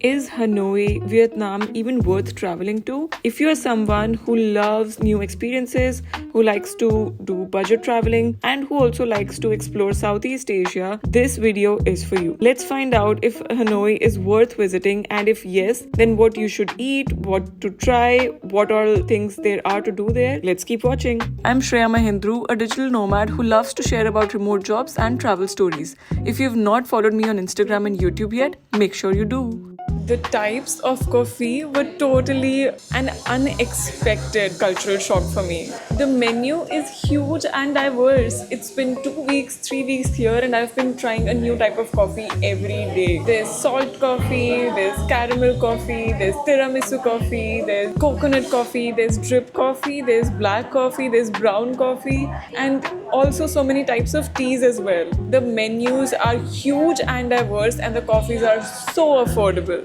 Is Hanoi, Vietnam even worth traveling to? If you are someone who loves new experiences, who likes to do budget traveling, and who also likes to explore Southeast Asia, this video is for you. Let's find out if Hanoi is worth visiting, and if yes, then what you should eat, what to try, what all things there are to do there. Let's keep watching. I'm Shreya Mahindru, a digital nomad who loves to share about remote jobs and travel stories. If you've not followed me on Instagram and YouTube yet, make sure you do. The types of coffee were totally an unexpected cultural shock for me. The menu is huge and diverse. It's been 2 weeks, 3 weeks here, and I've been trying a new type of coffee every day. There's salt coffee, there's caramel coffee, there's tiramisu coffee, there's coconut coffee, there's drip coffee, there's black coffee, there's brown coffee, and also so many types of teas as well. The menus are huge and diverse, and the coffees are so affordable.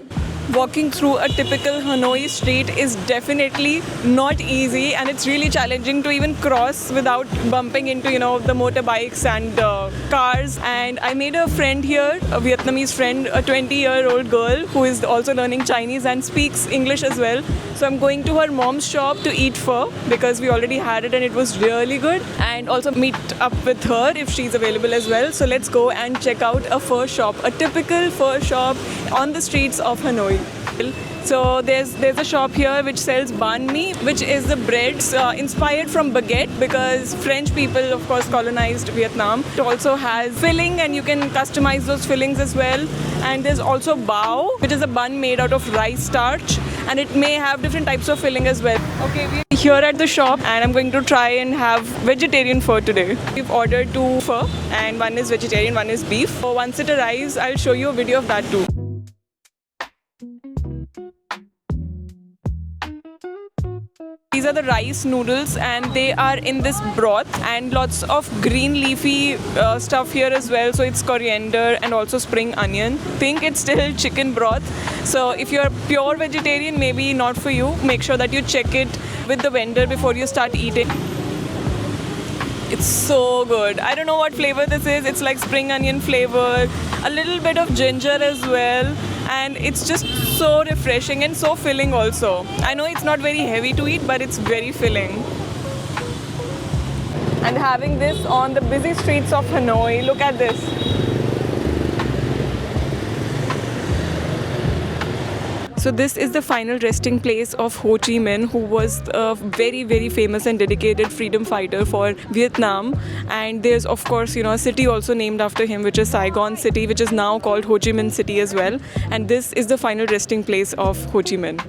Walking through a typical Hanoi street is definitely not easy, and it's really challenging to even cross without bumping into, the motorbikes and cars. And I made a friend here, a Vietnamese friend, a 20-year-old girl who is also learning Chinese and speaks English as well. So I'm going to her mom's shop to eat pho because we already had it and it was really good, and also meet up with her if she's available as well. So let's go and check out a pho shop, a typical pho shop on the streets of Hanoi. So there's a shop here which sells banh mi, which is the breads inspired from baguette, because French people, of course, colonized Vietnam. It also has filling, and you can customize those fillings as well. And there's also bao, which is a bun made out of rice starch, and it may have different types of filling as well. Okay, we're here at the shop, and I'm going to try and have vegetarian pho today. We've ordered 2 pho, and one is vegetarian, one is beef. So once it arrives, I'll show you a video of that too. These are the rice noodles, and they are in this broth, and lots of green leafy stuff here as well. So it's coriander and also spring onion. I think it's still chicken broth. So if you're pure vegetarian, maybe not for you. Make sure that you check it with the vendor before you start eating. It's so good. I don't know what flavor this is. It's like spring onion flavor, a little bit of ginger as well. And it's just so refreshing and so filling also. I know it's not very heavy to eat, but it's very filling. And having this on the busy streets of Hanoi, look at this. So this is the final resting place of Ho Chi Minh, who was a very, very famous and dedicated freedom fighter for Vietnam. And there's, of course, a city also named after him, which is Saigon City, which is now called Ho Chi Minh City as well. And this is the final resting place of Ho Chi Minh.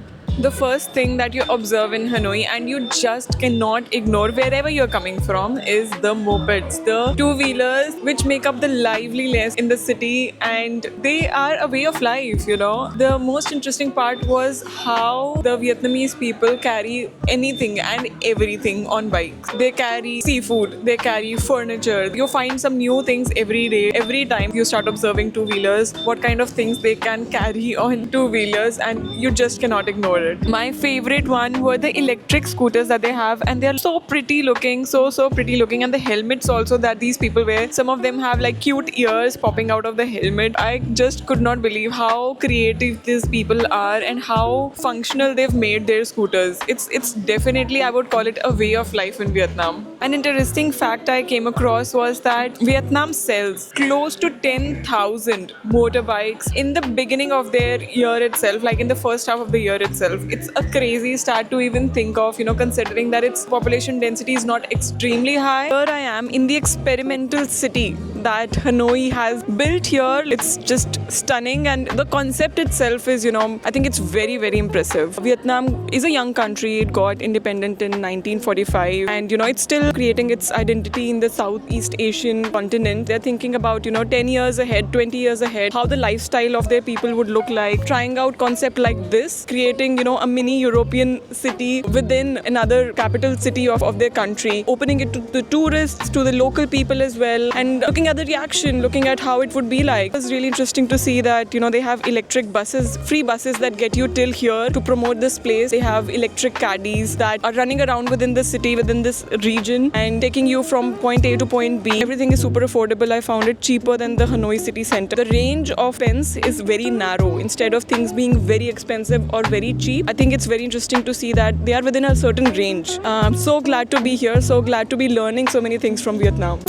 The first thing that you observe in Hanoi, and you just cannot ignore wherever you're coming from, is the mopeds, the two-wheelers, which make up the liveliness in the city, and they are a way of life, The most interesting part was how the Vietnamese people carry anything and everything on bikes. They carry seafood, they carry furniture. You find some new things every day. Every time you start observing two-wheelers, what kind of things they can carry on two-wheelers, and you just cannot ignore it. My favorite one were the electric scooters that they have, and they're so pretty looking, so pretty looking. And the helmets also that these people wear, some of them have like cute ears popping out of the helmet. I just could not believe how creative these people are and how functional they've made their scooters. It's definitely, I would call it a way of life in Vietnam. An interesting fact I came across was that Vietnam sells close to 10,000 motorbikes in the beginning of their year itself, like in the first half of the year itself. It's a crazy stat to even think of, considering that its population density is not extremely high. Here I am in the experimental city that Hanoi has built here. It's just stunning, and the concept itself is, I think it's very, very impressive. Vietnam is a young country. It got independent in 1945, and, it's still creating its identity in the Southeast Asian continent. They're thinking about, 10 years ahead, 20 years ahead, how the lifestyle of their people would look like, trying out concept like this, creating, a mini European city within another capital city of their country, opening it to the tourists, to the local people as well, and looking at other reaction looking at how it would be like. It was really interesting to see that, they have electric buses, free buses that get you till here to promote this place. They have electric caddies that are running around within the city, within this region, and taking you from point A to point B. Everything is super affordable. I found it cheaper than the Hanoi city center. The range of pence is very narrow. Instead of things being very expensive or very cheap, I think it's very interesting to see that they are within a certain range. I'm so glad to be here, so glad to be learning so many things from Vietnam.